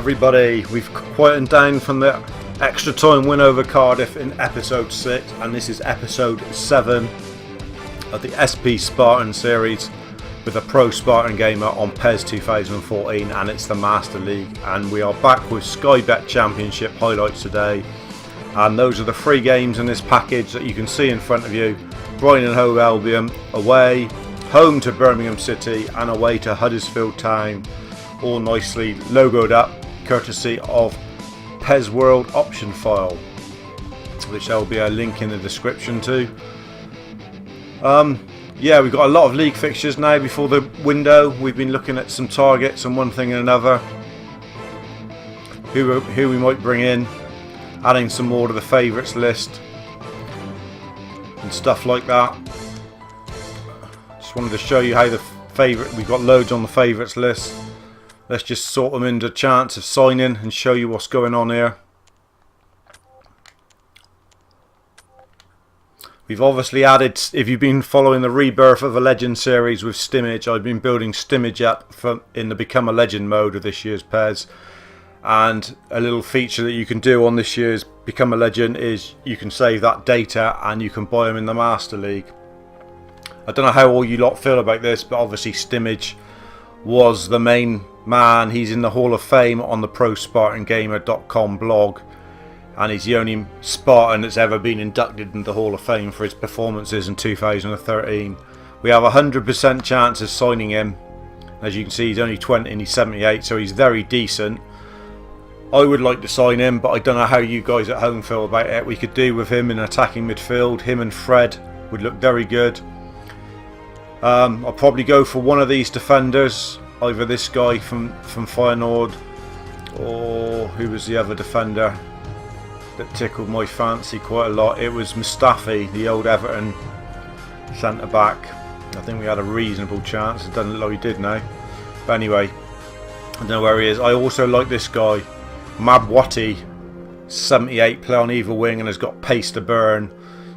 everybody. We've quietened down from the extra time win over Cardiff in episode 6, and this is episode 7 of the SP Spartan Series with the Pro Spartan Gamer on PES 2014, and it's the Master League, and we are back with Sky Bet Championship highlights today. And those are the 3 games in this package that you can see in front of you. Brighton and Hove Albion away, home to Birmingham City, and away to Huddersfield Town, all nicely logoed up courtesy of PES World option file, which there will be a link in the description to. Yeah, we've got a lot of league fixtures now before the window. We've been looking at some targets and one thing and another, who we might bring in, adding some more to the favourites list and stuff like that. Just wanted to show you how the favourite, we've got loads on the favourites list. Let's just sort them into chance of signing and show you what's going on here. We've obviously added, if you've been following the rebirth of a Legend series with Stimmage, I've been building Stimmage up in the Become a Legend mode of this year's PES. And a little feature that you can do on this year's Become a Legend is you can save that data and you can buy them in the Master League. I don't know how all you lot feel about this, but obviously Stimmage was the main man. He's in the Hall of Fame on the TheProSpartanGamer.com blog, and he's the only Spartan that's ever been inducted into the Hall of Fame for his performances in 2013. We have a 100% chance of signing him. As you can see, he's only 20 and he's 78, so he's very decent. I would like to sign him, but I don't know how you guys at home feel about it. We could do with him in attacking midfield. Him and Fred would look very good. I'll probably go for one of these defenders, either this guy from Feyenoord, or who was the other defender that tickled my fancy quite a lot. It was Mustafi, the old Everton centre back. I think we had a reasonable chance. It doesn't look like we did now, but anyway, I don't know where he is. I also like this guy, Mabwati, 78, play on either wing and has got pace to burn.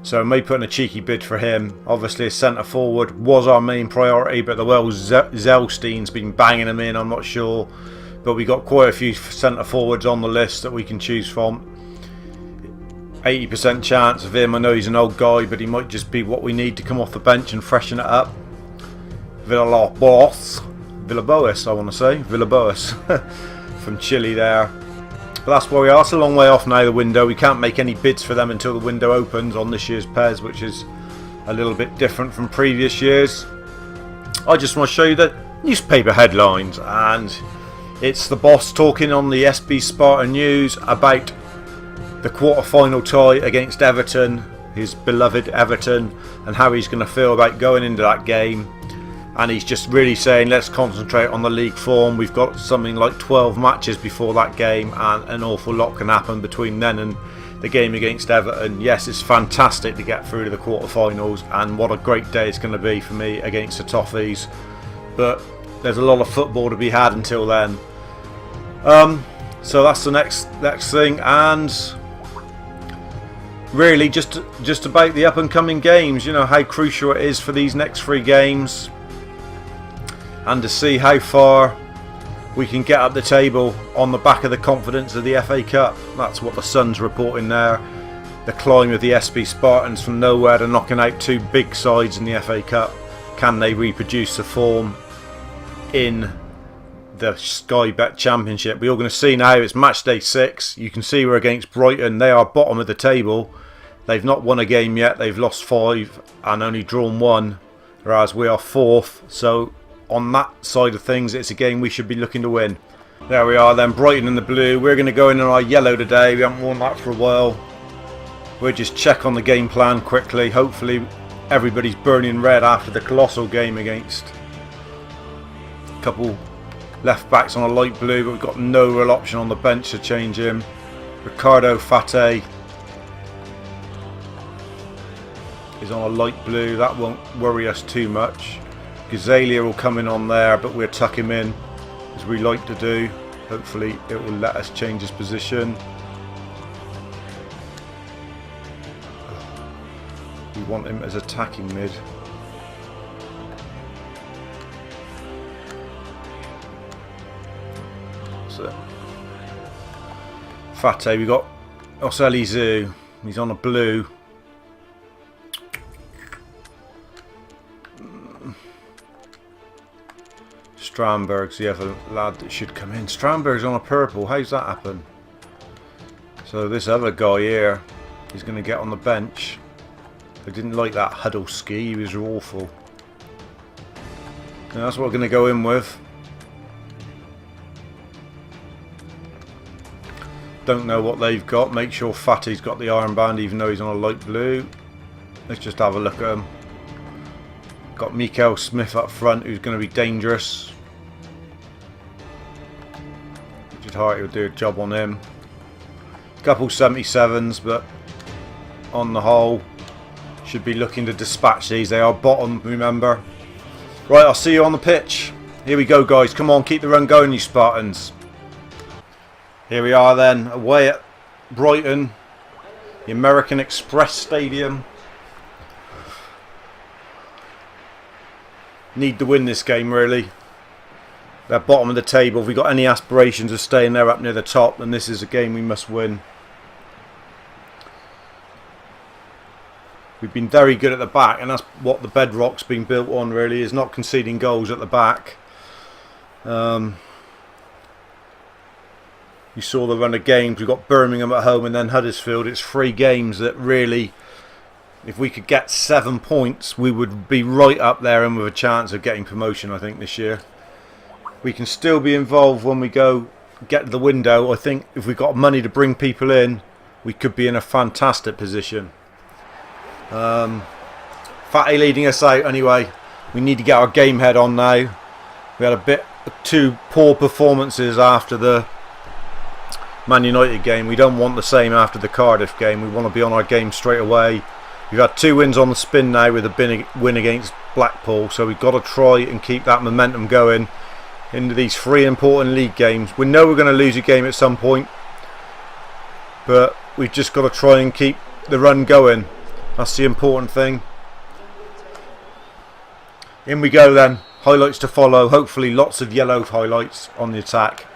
So I may put in a cheeky bid for him. Obviously a centre forward was our main priority, but the Welsh Zelstein's been banging him in, I'm not sure. But we got quite a few centre forwards on the list that we can choose from. 80% chance of him. I know he's an old guy, but he might just be what we need to come off the bench and freshen it up. Villalobos I want to say. Villalobos from Chile there. But that's where we are. It's a long way off now, the window. We can't make any bids for them until the window opens on this year's PES, which is a little bit different from previous years. I just want to show you the newspaper headlines, and it's the boss talking on the SP Spartan News about the quarter-final tie against Everton, his beloved Everton, and how he's going to feel about going into that game. And he's just really saying, let's concentrate on the league form. We've got something like 12 matches before that game, and an awful lot can happen between then and the game against Everton. Yes, it's fantastic to get through to the quarterfinals, and what a great day it's going to be for me against the Toffees. But there's a lot of football to be had until then. So that's the next thing, and really just about the up and coming games. You know how crucial it is for these next 3 games, and to see how far we can get up the table on the back of the confidence of the FA Cup. That's what the Sun's reporting there. The climb of the SP Spartans from nowhere to knocking out 2 big sides in the FA Cup. Can they reproduce the form in the Sky Bet Championship? We're all going to see now. It's match day 6. You can see we're against Brighton. They are bottom of the table. They've not won a game yet. They've lost 5 and only drawn 1, whereas we are 4th. So on that side of things, it's a game we should be looking to win. There we are then, Brighton in the blue. We're going to go in our yellow today. We haven't worn that for a while. We'll just check on the game plan quickly. Hopefully everybody's burning red after the colossal game against a couple left backs on a light blue, but we've got no real option on the bench to change him. Ricardo Fate is on a light blue. That won't worry us too much. Gazalia will come in on there, but we'll tuck him in as we like to do. Hopefully it will let us change his position. We want him as attacking mid. That's it. Fate, we got Oselizu. He's on a blue. Strandberg's the other lad that should come in. Strandberg's on a purple. How's that happen? So this other guy here, he's going to get on the bench. I didn't like that huddle ski. He was awful. And that's what we're going to go in with. Don't know what they've got. Make sure Fatty's got the armband even though he's on a light blue. Let's just have a look at him. Got Mikael Smith up front who's going to be dangerous. Richard Harty will do a job on him. Couple 77s, but on the whole should be looking to dispatch these. They are bottom, remember. Right, I'll see you on the pitch. Here we go, guys. Come on, keep the run going, you Spartans. Here we are then, away at Brighton, the American Express Stadium. Need to win this game, really. They're bottom of the table. If we've got any aspirations of staying there up near the top, then this is a game we must win. We've been very good at the back, and that's what the bedrock's been built on, really, is not conceding goals at the back. You saw the run of games. We've got Birmingham at home and then Huddersfield. It's 3 games that really, if we could get 7 points, we would be right up there and with a chance of getting promotion, I think, this year. We can still be involved when we go get to the window. I think if we've got money to bring people in, we could be in a fantastic position. Fatty leading us out anyway. We need to get our game head on now. We had a bit 2 poor performances after the Man United game. We don't want the same after the Cardiff game. We want to be on our game straight away. We've had 2 wins on the spin now with a win against Blackpool, so we've got to try and keep that momentum going into these 3 important league games. We know we're going to lose a game at some point, but we've just got to try and keep the run going. That's the important thing. In we go then. Highlights to follow. Hopefully lots of yellow highlights on the attack.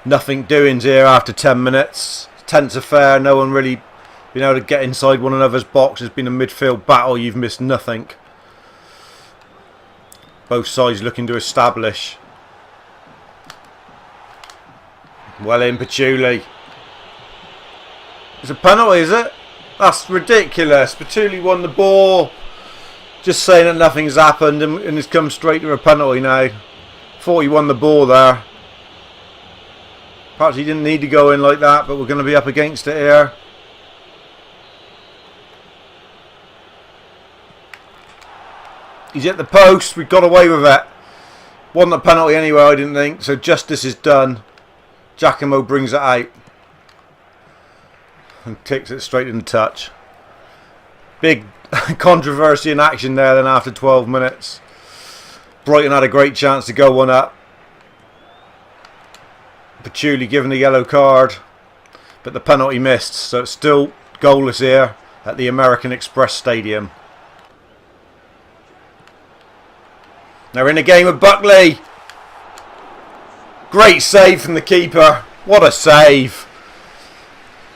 Nothing doings here after 10 minutes. Tense affair. No one really been able to get inside one another's box. It's been a midfield battle. You've missed nothing. Both sides looking to establish. Well in, Patchouli. It's a penalty, is it? That's ridiculous. Patchouli won the ball. Just saying that nothing's happened and it's come straight to a penalty now. Thought he won the ball there. Perhaps he didn't need to go in like that, but we're going to be up against it here. He's at the post. We got away with it. Wasn't a penalty anyway, I didn't think. So justice is done. Giacomo brings it out. And kicks it straight in the touch. Big controversy in action there then after 12 minutes. Brighton had a great chance to go 1 up. Patchouli given the yellow card, but the penalty missed, so it's still goalless here at the American Express Stadium. Now we're in a game with Buckley. Great save from the keeper. What a save.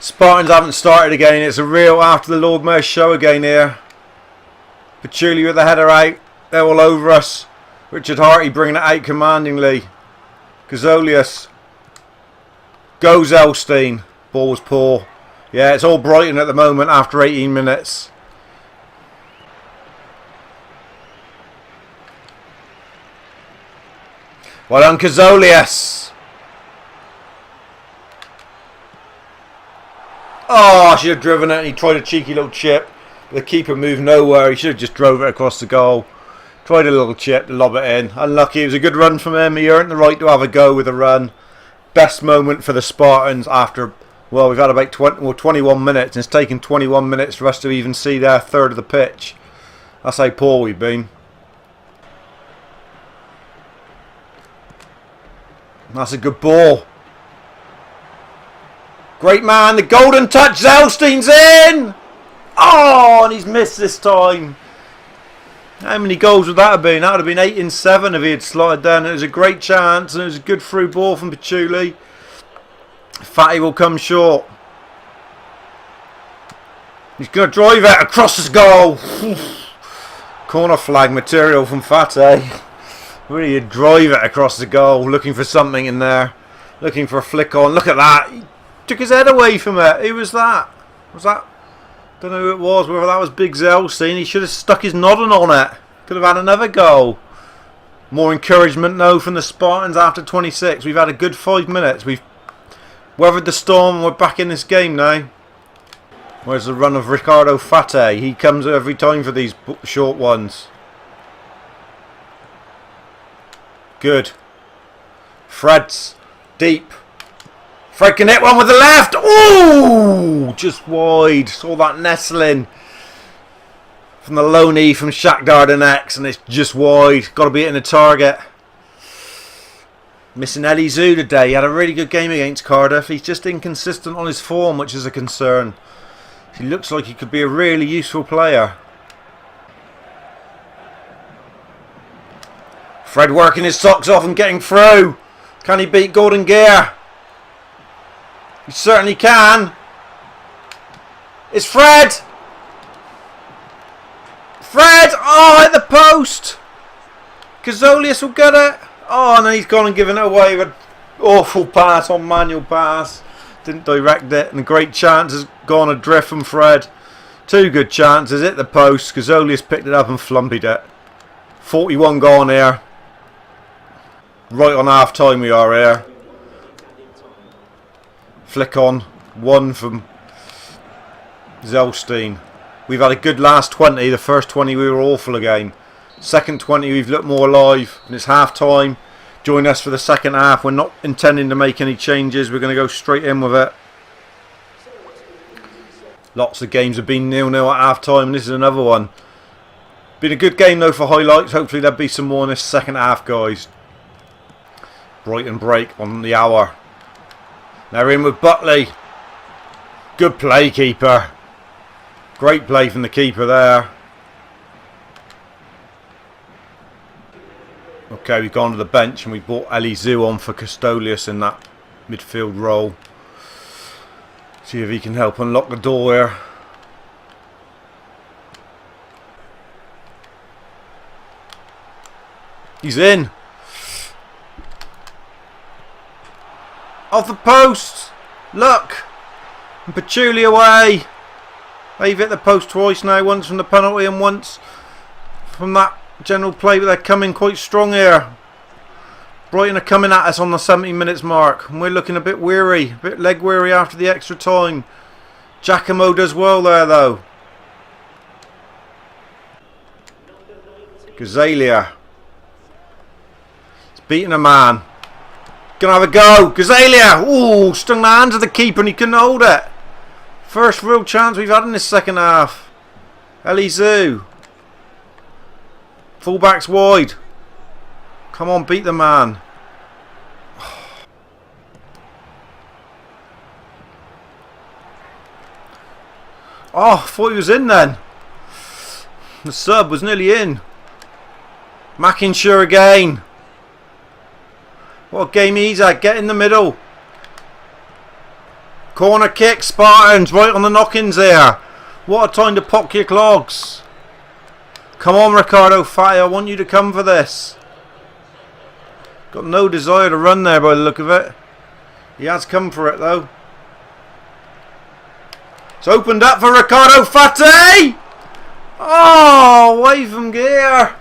Spartans haven't started again. It's a real after the Lord Mayor's show again here. Patchouli with the header out. They're all over us. Richard Harty bringing it out commandingly. Gazolius. Goes Elstein. Ball was poor. Yeah, it's all Brighton at the moment after 18 minutes. Well done, Gazolius. Oh, I should have driven it and he tried a cheeky little chip. The keeper moved nowhere. He should have just drove it across the goal. Tried a little chip to lob it in. Unlucky. It was a good run from him. He earned the right to have a go with a run. Best moment for the Spartans after, well, we've had about 21 minutes. And it's taken 21 minutes for us to even see their third of the pitch. That's how poor we've been. That's a good ball. Great man. The golden touch. Zelstein's in. Oh, and he's missed this time. How many goals would that have been? That would have been 8 in 7 if he had slotted down. It was a great chance and it was a good through ball from Patchouli. Fatty will come short. He's going to drive it across his goal. Corner flag material from Fatty. Really drive it across the goal. Looking for something in there. Looking for a flick on. Look at that. He took his head away from it. Who was that? Was that? Don't know who it was. Whether that was Big Zelstein. He should have stuck his nodding on it. Could have had another goal. More encouragement though from the Spartans after 26. We've had a good 5 minutes. We've weathered the storm and we're back in this game now. Where's the run of Ricardo Fate? He comes every time for these short ones. Good. Fred's deep. Fred can hit one with the left. Ooh! Just wide. Saw that nestling from the loanee from Shakhtar Donetsk, and it's just wide. Got to be hitting the target. Missing Elizeu today. He had a really good game against Cardiff. He's just inconsistent on his form, which is a concern. He looks like he could be a really useful player. Fred working his socks off and getting through. Can he beat Golden Gear? He certainly can. It's Fred. Fred! Oh, at the post. Kazolius will get it. Oh, and then he's gone and given it away with an awful pass on manual pass. Didn't direct it, and a great chance has gone adrift from Fred. 2 good chances, hit the post. Kazolius picked it up and flumpied it. 41 gone here. Right on half time we are here. Flick on. 1 from Zelstein. We've had a good last 20. The first 20 we were awful again. Second 20 we've looked more alive. And it's half time. Join us for the second half. We're not intending to make any changes. We're going to go straight in with it. Lots of games have been 0-0 at half time, and this is another one. Been a good game though for highlights. Hopefully there'll be some more in this second half, guys. Brighton break on the hour. Now we're in with Butley. Good play, keeper. Great play from the keeper there. Okay, we've gone to the bench and we brought Elizeu on for Custolius in that midfield role. See if he can help unlock the door here. He's in. Off the post. Look. And Patchouli away. They've hit the post twice now. Once from the penalty and once from that general play, but they're coming quite strong here. Brighton are coming at us on the 70 minutes mark, and we're looking a bit weary, a bit leg weary after the extra time. Giacomo does well there though. Gazalia. He's beating a man. Gonna have a go. Gazalia! Ooh, stung the hands of the keeper and he couldn't hold it. First real chance we've had in this second half. Elizeu. Fullback's wide. Come on, beat the man. Oh, I thought he was in then. The sub was nearly in. Mackinshaw again. What a game he's at. Get in the middle. Corner kick, Spartans. Right on the knock-ins there. What a time to pock your clogs. Come on, Ricardo Fate. I want you to come for this. Got no desire to run there by the look of it. He has come for it though. It's opened up for Ricardo Fate. Oh, away from gear.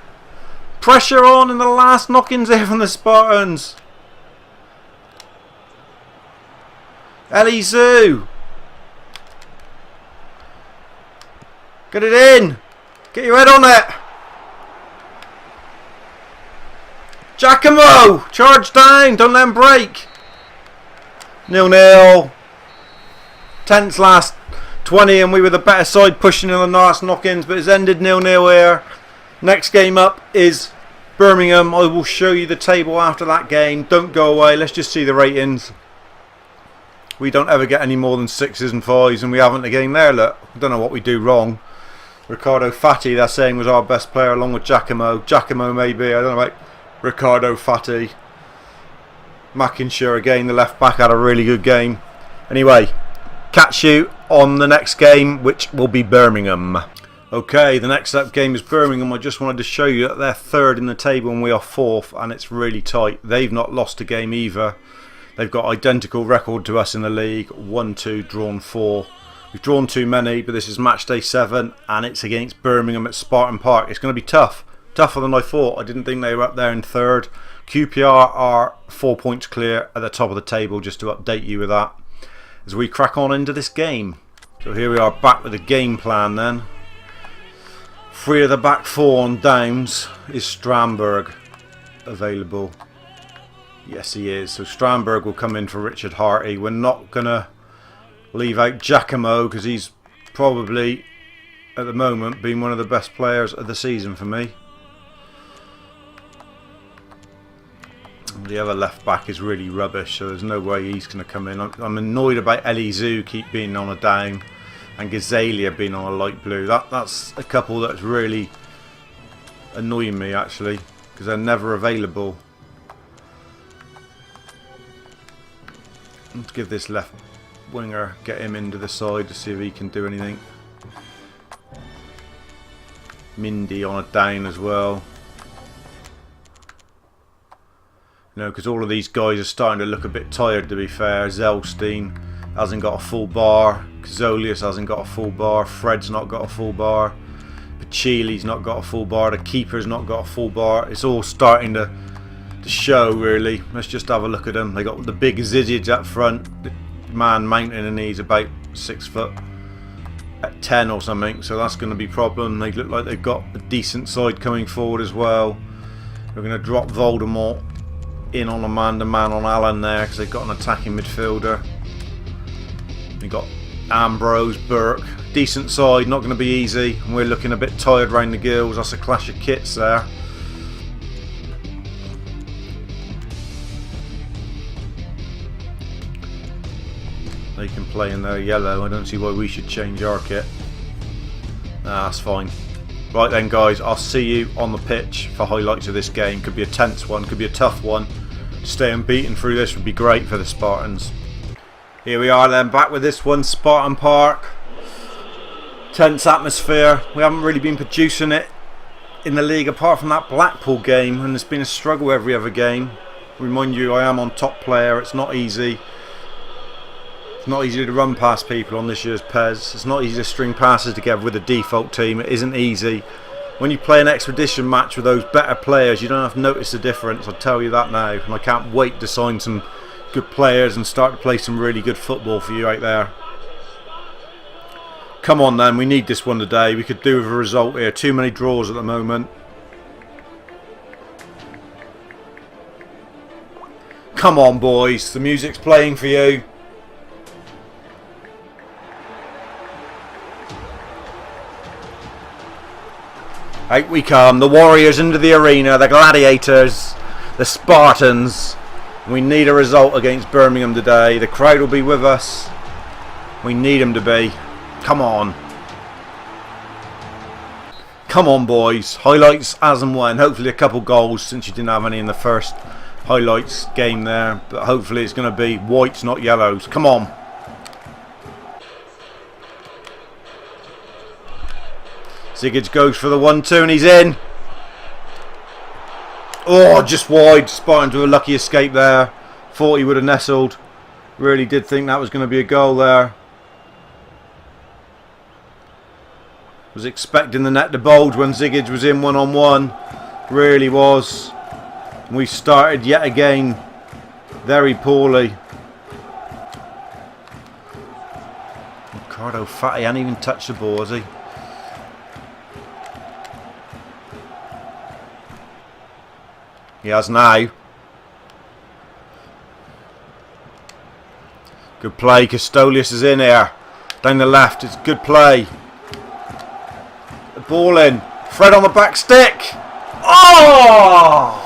Pressure on in the last knock-ins there from the Spartans. Elizeu. Get it in. Get your head on it. Giacomo. Charge down. Don't let him break. 0-0. Tense last 20 and we were the better side pushing in the last knock-ins, but it's ended 0-0 here. Next game up is Birmingham. I will show you the table after that game. Don't go away. Let's just see the ratings. We don't ever get any more than 6s and 5s, and we haven't a game there. Look, I don't know what we do wrong. Ricardo Fate, they're saying, was our best player along with Giacomo. Giacomo maybe, I don't know about Ricardo Fate. Mackinshire again, the left back, had a really good game. Anyway, catch you on the next game, which will be Birmingham. Okay, the next up game is Birmingham. I just wanted to show you that they're third in the table and we are fourth, and it's really tight. They've not lost a game either. They've got identical record to us in the league, 1-2, drawn 4. We've drawn too many, but this is match day 7 and it's against Birmingham at Spartans Park. It's going to be tough, tougher than I thought. I didn't think they were up there in third. QPR are 4 points clear at the top of the table, just to update you with that as we crack on into this game. So here we are back with the game plan then. 3 of the back 4 on downs. Is Strandberg available? Yes, he is. So Strandberg will come in for Richard Harty. We're not going to leave out Giacomo because he's probably, at the moment, been one of the best players of the season for me. The other left back is really rubbish, so there's no way he's going to come in. I'm annoyed about Elizu keep being on a down and Gazalia being on a light blue. That's a couple that's really annoying me actually, because they're never available. Let's give this left winger, get him into the side to see if he can do anything. Mindy on a down as well. You know, because all of these guys are starting to look a bit tired, to be fair. Zelstein hasn't got a full bar. Kazolius hasn't got a full bar. Fred's not got a full bar. Pachili's not got a full bar. The keeper's not got a full bar. It's all starting to show, really. Let's just have a look at them. They got the big Exigence up front. The man mountain, and he's about 6 foot at 10 or something. So that's going to be a problem. They look like they've got a decent side coming forward as well. We're going to drop Voldemort in on a man-to-man on Allen there because they've got an attacking midfielder. We've got Ambrose, Burke. Decent side, not going to be easy. And we're looking a bit tired round the gills. That's a clash of kits there. They can play in their yellow. I don't see why we should change our kit. Nah, that's fine. Right then guys, I'll see you on the pitch for highlights of this game. Could be a tense one, could be a tough one. To stay unbeaten through this would be great for the Spartans. Here we are then, back with this one, Spartans Park. Tense atmosphere. We haven't really been producing it in the league apart from that Blackpool game, and it's been a struggle every other game. Remind you, I am on top player. It's not easy. It's not easy to run past people on this year's PES. It's not easy to string passes together with the default team. It isn't easy. When you play an expedition match with those better players, you don't have to notice the difference. I'll tell you that now. And I can't wait to sign some good players and start to play some really good football for you out there. Come on then, we need this one today. We could do with a result here. Too many draws at the moment. Come on boys, the music's playing for you. Out we come, the Warriors into the arena, the Gladiators, the Spartans. We need a result against Birmingham today. The crowd will be with us. We need them to be. Come on. Come on boys. Highlights as and when. Hopefully a couple goals, since you didn't have any in the first highlights game there. But hopefully it's going to be whites, not yellows. Come on. Ziggage goes for the 1-2 and he's in. Oh, just wide. Spartans with a lucky escape there. Thought he would have nestled. Really did think that was going to be a goal there. Was expecting the net to bulge when Ziggage was in one-on-one. Really was. And we started yet again very poorly. Ricardo Fatty hadn't even touched the ball, has he? He has now. Good play. Castolius is in here. Down the left. It's good play. The ball in. Fred on the back stick. Oh!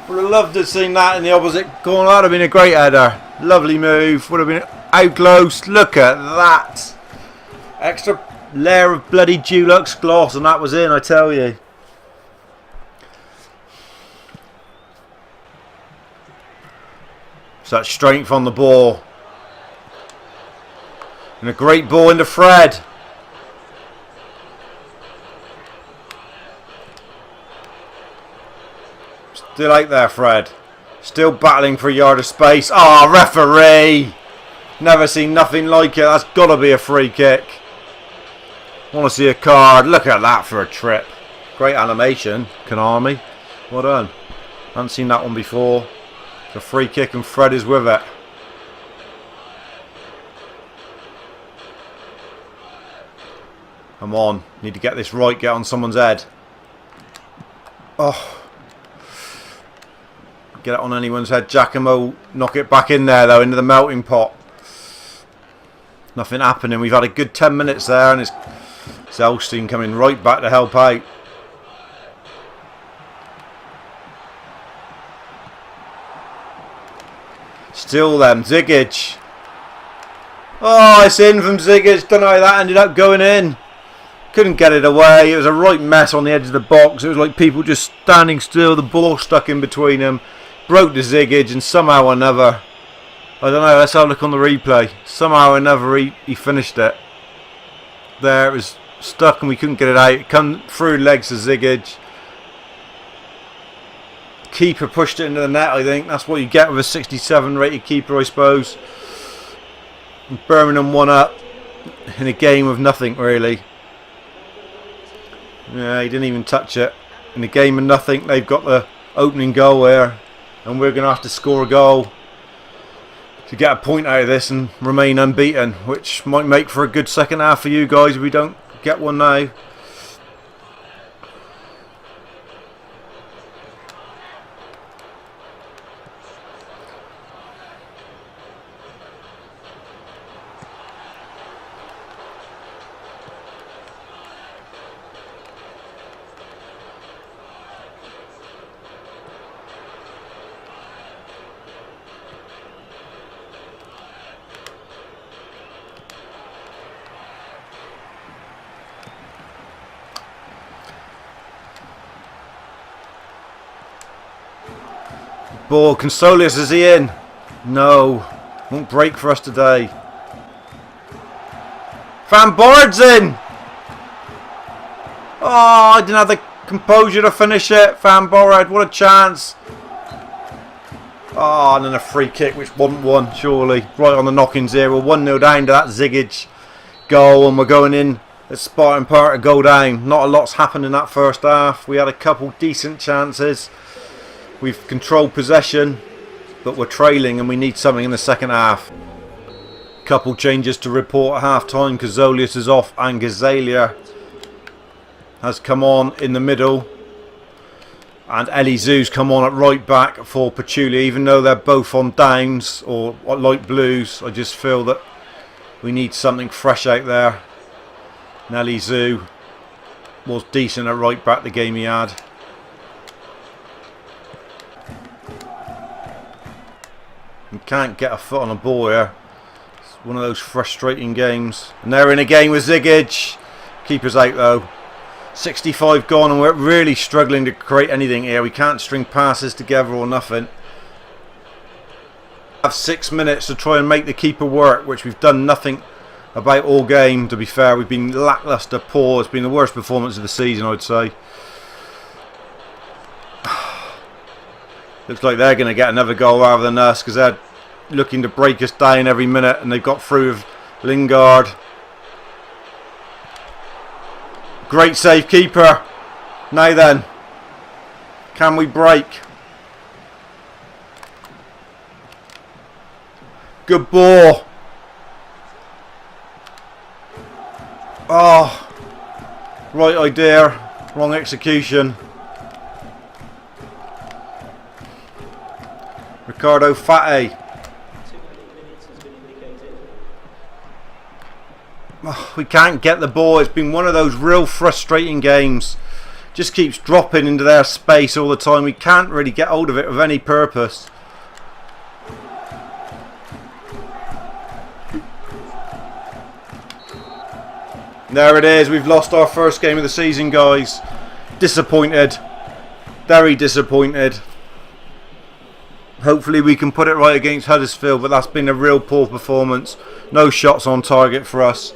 Would have loved to have seen that in the opposite corner. That would have been a great header. Lovely move. Would have been out close. Look at that. Extra layer of bloody Dulux gloss and that was in, I tell you. It's that strength on the ball. And a great ball into Fred. Still out there, Fred. Still battling for a yard of space. Ah, referee! Never seen nothing like it. That's got to be a free kick. Want to see a card. Look at that for a trip. Great animation, Konami. Well done. Haven't seen that one before. It's a free kick and Fred is with it. Come on. Need to get this right. Get on someone's head. Oh. Get it on anyone's head. Giacomo, knock it back in there though, into the melting pot. Nothing happening. We've had a good 10 minutes there, and it's Elstein coming right back to help out. Still them, Zigic. Oh, it's in from Zigic. Don't know how that ended up going in. Couldn't get it away. It was a right mess on the edge of the box. It was like people just standing still. The ball stuck in between them. Broke the Zigic, and somehow or another, I don't know, let's have a look on the replay. Somehow or another he finished it. There, it was stuck and we couldn't get it out. It come through legs to Zigic. Keeper pushed it into the net, I think. That's what you get with a 67 rated keeper, I suppose. And Birmingham won up in a game of nothing, really. Yeah, he didn't even touch it. In a game of nothing, they've got the opening goal there. And we're going to have to score a goal to get a point out of this and remain unbeaten, which might make for a good second half for you guys if we don't get one now. Ball, Consolius, is he in? No, won't break for us today. Van Boord's in! Oh, I didn't have the composure to finish it. Van Boord, what a chance. Oh, and then a free kick which wasn't one, surely. Right on the knockings here. We're 1-0 down to that Zigic goal, and we're going in at Spartan Park to go down. Not a lot's happened in that first half. We had a couple decent chances. We've controlled possession, but we're trailing and we need something in the second half. Couple changes to report at half time. Consolius is off and Gazalia has come on in the middle. And Elizu's come on at right back for Pachulia. Even though they're both on downs or light blues, I just feel that we need something fresh out there. And Elizu was decent at right back the game he had. You can't get a foot on a ball here. It's one of those frustrating games. And they're in a game with Zigic. Keeper's out though. 65 gone and we're really struggling to create anything here. We can't string passes together or nothing. We have 6 minutes to try and make the keeper work, which we've done nothing about all game, to be fair. We've been lacklustre, poor. It's been the worst performance of the season, I'd say. Looks like they're going to get another goal rather than us, because they're looking to break us down every minute, and they've got through with Lingard. Great save, keeper. Now then, can we break? Good ball. Oh, right idea, wrong execution. Ricardo Fati. Oh, we can't get the ball. It's been one of those real frustrating games. Just keeps dropping into their space all the time. We can't really get hold of it with any purpose. There it is. We've lost our first game of the season, guys. Disappointed. Very disappointed. Hopefully we can put it right against Huddersfield, but that's been a real poor performance. No shots on target for us.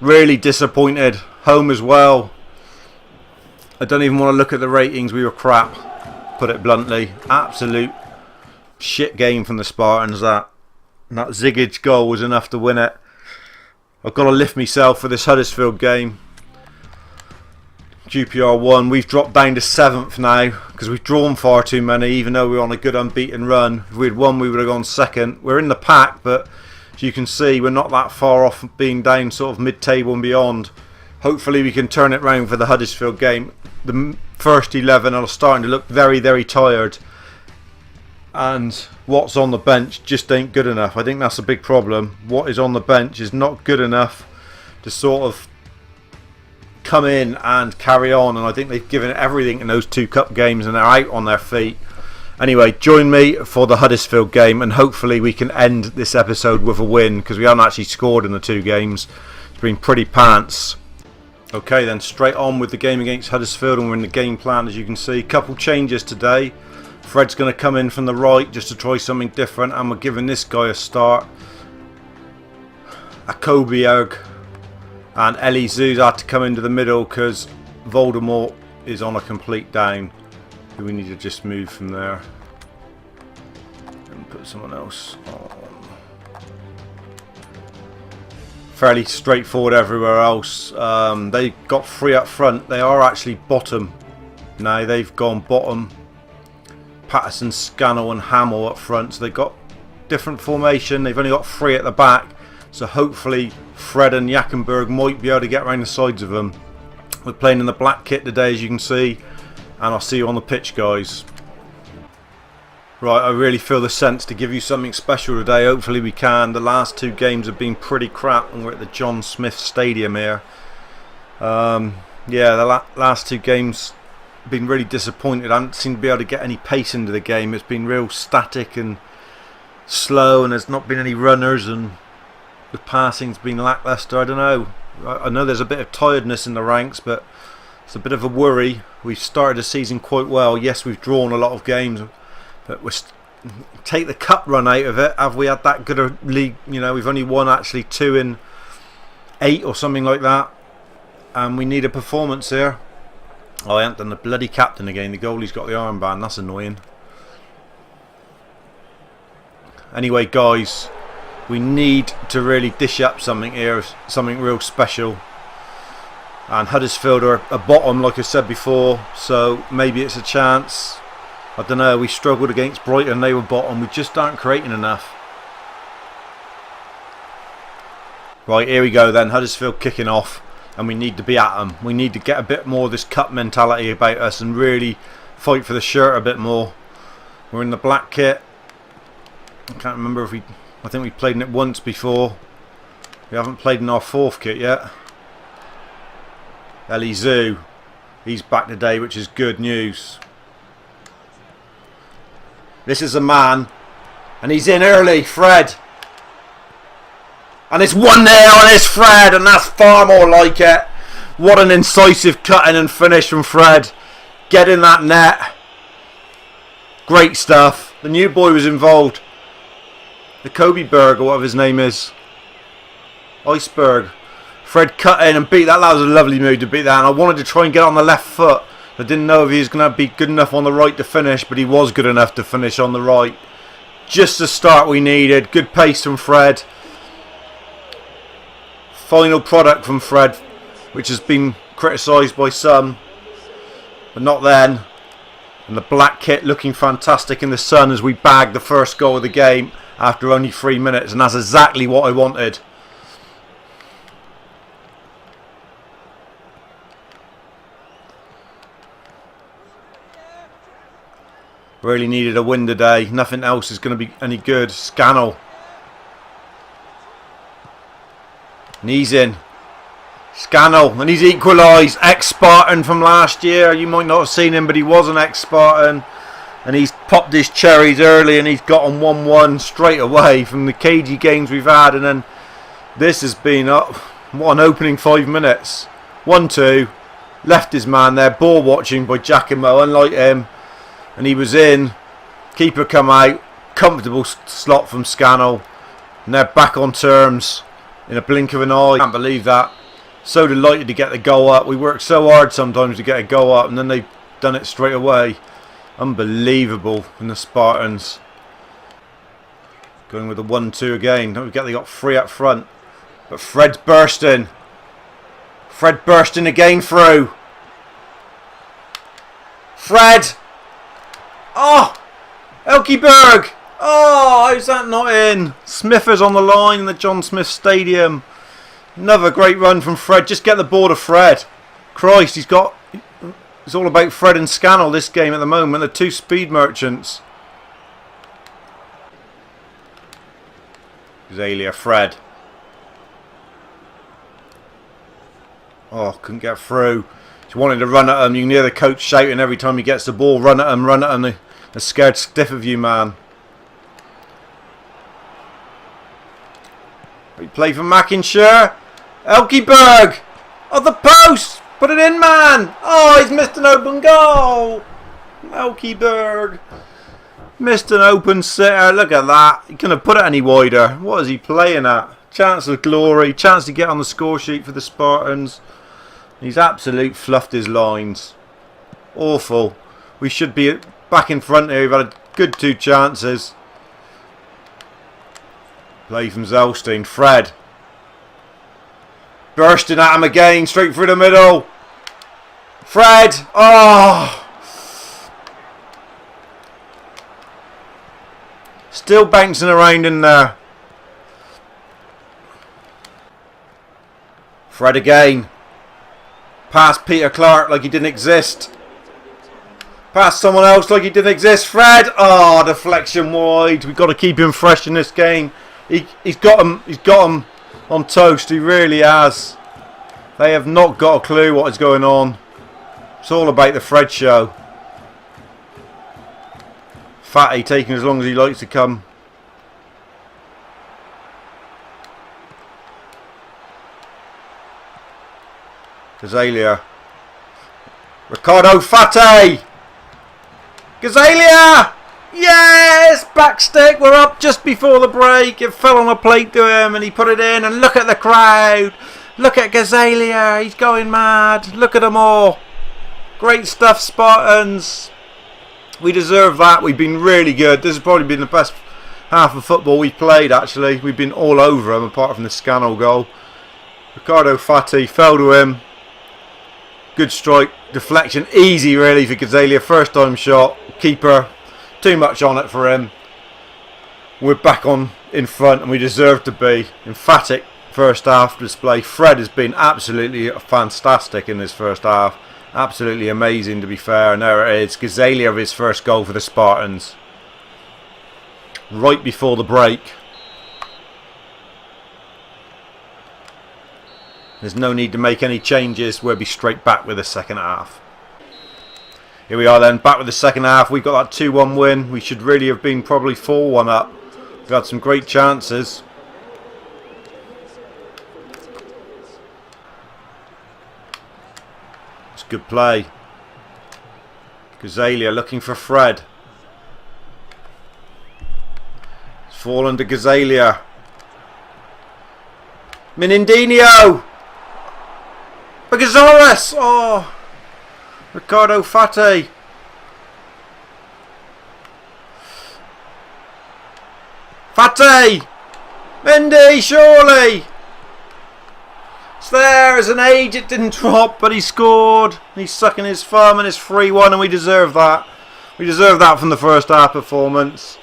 Really disappointed. Home as well. I don't even want to look at the ratings. We were crap, put it bluntly. Absolute shit game from the Spartans. That Exigence goal was enough to win it. I've got to lift myself for this Huddersfield game. QPR 1. We've dropped down to 7th now because we've drawn far too many, even though we're on a good unbeaten run. If we'd won, we would have gone 2nd. We're in the pack, but as you can see, we're not that far off being down sort of mid-table and beyond. Hopefully we can turn it round for the Huddersfield game. The first 11 are starting to look very, very tired, and what's on the bench just ain't good enough. I think that's a big problem. What is on the bench is not good enough to sort of come in and carry on, and I think they've given it everything in those 2 cup games and they're out on their feet. Anyway, join me for the Huddersfield game, and hopefully we can end this episode with a win, because we haven't actually scored in the 2 games. It's been pretty pants. Okay then, straight on with the game against Huddersfield, and we're in the game plan as you can see. Couple changes today. Fred's going to come in from the right just to try something different, and we're giving this guy a start. Akobiog and Elizu's had to come into the middle because Voldemort is on a complete down. We need to just move from there and put someone else on. Fairly straightforward everywhere else. They got 3 up front. They are actually bottom now. They've gone bottom. Patterson, Scannell and Hamill up front. So they've got different formation. They've only got 3 at the back. So hopefully Fred and Jackenberg might be able to get around the sides of them. We're playing in the black kit today, as you can see. And I'll see you on the pitch, guys. Right, I really feel the sense to give you something special today. Hopefully we can. The last 2 games have been pretty crap, and we're at the John Smith Stadium here. Yeah, the last 2 games have been really disappointed. I haven't seemed to be able to get any pace into the game. It's been real static and slow, and there's not been any runners, and the passing's been lackluster. I don't know. I know there's a bit of tiredness in the ranks, but it's a bit of a worry. We've started the season quite well. Yes, we've drawn a lot of games, but we take the cup run out of it. Have we had that good a league? You know, we've only won actually 2 in 8 or something like that, and we need a performance here. Oh, I haven't done the bloody captain again. The goalie's got the armband. That's annoying. Anyway, guys, we need to really dish up something here, something real special. And Huddersfield are a bottom, like I said before, so maybe it's a chance. I don't know, we struggled against Brighton, they were bottom. We just aren't creating enough. Right, here we go then, Huddersfield kicking off, and we need to be at them. We need to get a bit more of this cup mentality about us and really fight for the shirt a bit more. We're in the black kit. I can't remember if I think we played in it once before. We haven't played in our 4th kit yet. Elizu, he's back today, which is good news. This is a man, and he's in early, Fred. And it's 1-0, and it's Fred, and that's far more like it. What an incisive cutting and finish from Fred. Get in that net. Great stuff. The new boy was involved. The Kobe Berg, or whatever his name is. Iceberg. Fred cut in and beat that. That was a lovely move to beat that. And I wanted to try and get on the left foot. I didn't know if he was going to be good enough on the right to finish, but he was good enough to finish on the right. Just the start we needed. Good pace from Fred. Final product from Fred, which has been criticised by some, but not then. And the black kit looking fantastic in the sun as we bagged the first goal of the game after only 3 minutes, and that's exactly what I wanted. Really needed a win today. Nothing else is going to be any good. Scannell. And he's in. Scannell. And he's equalised. Ex-Spartan from last year. You might not have seen him, but he was an ex-Spartan. And he's popped his cherries early, and he's got on 1-1 straight away from the cagey games we've had. And then this has been up. What an opening 5 minutes. 1-2. Left his man there. Ball watching by Giacomo. Unlike him. And he was in. Keeper come out. Comfortable slot from Scannell. And they're back on terms in a blink of an eye. Can't believe that. So delighted to get the goal up. We work so hard sometimes to get a goal up, and then they've done it straight away. Unbelievable from the Spartans. Going with the 1-2 again. Don't forget they got 3 up front. But Fred's bursting. Fred bursting again through. Fred! Oh! Elkeberg! Oh, how's that not in? Smithers on the line in the John Smith Stadium. Another great run from Fred. Just get the ball to Fred. Christ, it's all about Fred and Scannell this game at the moment. The 2 speed merchants. Azalea, Fred. Oh, couldn't get through. Just wanted to run at him. You can hear the coach shouting every time he gets the ball. Run at him, run at him. They're scared stiff of you, man. We play for Mackinshire. Elkeberg! Oh, the post! Put it in, man! Oh, he's missed an open goal! Elkeberg. Missed an open sitter. Look at that. He couldn't have put it any wider. What is he playing at? Chance of glory. Chance to get on the score sheet for the Spartans. He's absolute fluffed his lines. Awful. We should be back in front here. We've had a good 2 chances. Play from Zelstein. Fred. Bursting at him again. Straight through the middle. Fred. Oh. Still bouncing around in there. Fred again. Past Peter Clark like he didn't exist. Past someone else like he didn't exist. Fred. Oh, deflection wide. We've got to keep him fresh in this game. He's got him on toast. He really has. They have not got a clue what is going on. It's all about the Fred show. Fatty taking as long as he likes to come. Gazalia. Ricardo Fatty. Gazalia. Yes! Backstick. We're up just before the break. It fell on a plate to him and he put it in. And look at the crowd. Look at Gazalia. He's going mad. Look at them all. Great stuff, Spartans. We deserve that. We've been really good. This has probably been the best half of football we've played, actually. We've been all over them, apart from the Scannell goal. Ricardo Fatti fell to him. Good strike. Deflection. Easy, really, for Gazalia. First time shot. Keeper. Too much on it for him. We're back on in front, and we deserve to be. Emphatic first half display. Fred has been absolutely fantastic in this first half. Absolutely amazing, to be fair. And there it is. Gazalia of his first goal for the Spartans. Right before the break. There's no need to make any changes. We'll be straight back with the second half. Here we are then, back with the second half. We've got that 2-1 win. We should really have been probably 4-1 up. We've had some great chances. It's good play. Gazalia looking for Fred. It's fallen to Gazalia. Menindinho! Bagazaurus! Oh! Ricardo Fatti. Fatti! Mendy, surely! It's there as an age, it didn't drop, but he scored. He's sucking his thumb and it's 3-1 and we deserve that. We deserve that from the first half performance.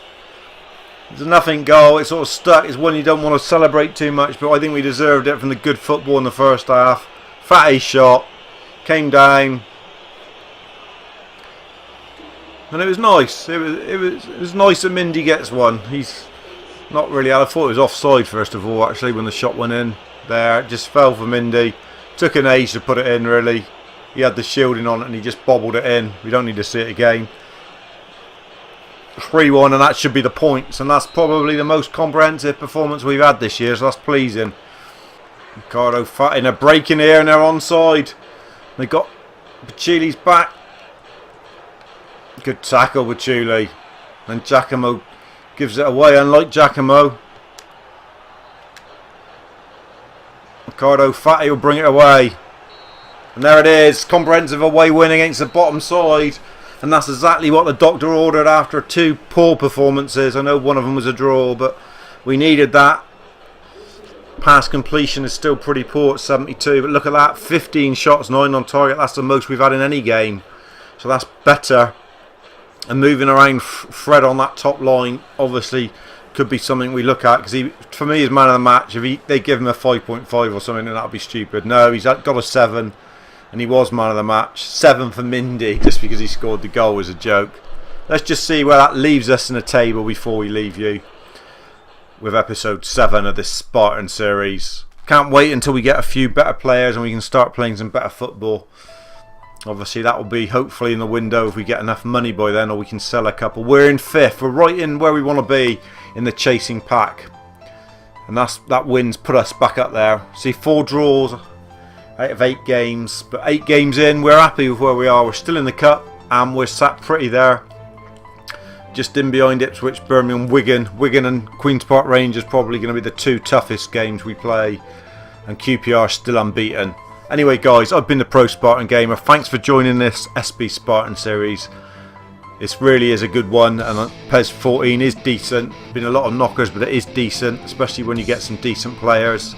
It's a nothing goal, it's sort of stuck. It's one you don't want to celebrate too much, but I think we deserved it from the good football in the first half. Fatty shot, came down. And it was nice. It was nice that Mindy gets one. He's not really. I thought it was offside first of all. Actually, when the shot went in, there it just fell for Mindy. Took an age to put it in. Really, he had the shielding on it and he just bobbled it in. We don't need to see it again. 3-1, and that should be the points. And that's probably the most comprehensive performance we've had this year. So that's pleasing. Ricardo in a break in here and they're onside. They got Bacili's back. Good tackle with Chuli. And Giacomo gives it away, unlike Giacomo. Ricardo Fatti will bring it away. And there it is, comprehensive away win against the bottom side. And that's exactly what the doctor ordered after 2 poor performances. I know one of them was a draw, but we needed that. Pass completion is still pretty poor at 72, but look at that, 15 shots, 9 on target. That's the most we've had in any game, so that's better. And moving around Fred on that top line obviously could be something we look at, because he, for me, is man of the match. If they give him a 5.5 or something, then that would be stupid. No, he's got a 7, and he was man of the match. 7 for Mindy, just because he scored the goal was a joke. Let's just see where that leaves us in the table before we leave you with episode 7 of this Spartan series. Can't wait until we get a few better players and we can start playing some better football. Obviously that will be hopefully in the window if we get enough money by then, or we can sell a couple. We're in 5th, we're right in where we want to be in the chasing pack, and that win's put us back up there. See, 4 draws out of 8 games, but 8 games in, we're happy with where we are. We're still in the cup and we're sat pretty there, just in behind Ipswich, Birmingham, Wigan. Wigan and Queen's Park Rangers probably going to be the 2 toughest games we play, and QPR still unbeaten. Anyway guys, I've been the Pro Spartan Gamer. Thanks for joining this SB Spartan series. This really is a good one, and PES 14 is decent. Been a lot of knockers, but it is decent, especially when you get some decent players.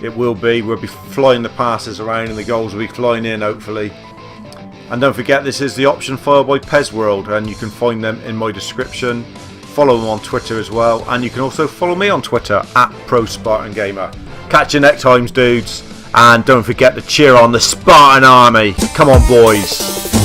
It will be. We'll be flying the passes around and the goals will be flying in, hopefully. And don't forget, this is the option file by PES World, and you can find them in my description. Follow them on Twitter as well, and you can also follow me on Twitter at ProSpartanGamer. Catch you next time, dudes, and don't forget to cheer on the Spartan Army. Come on, boys.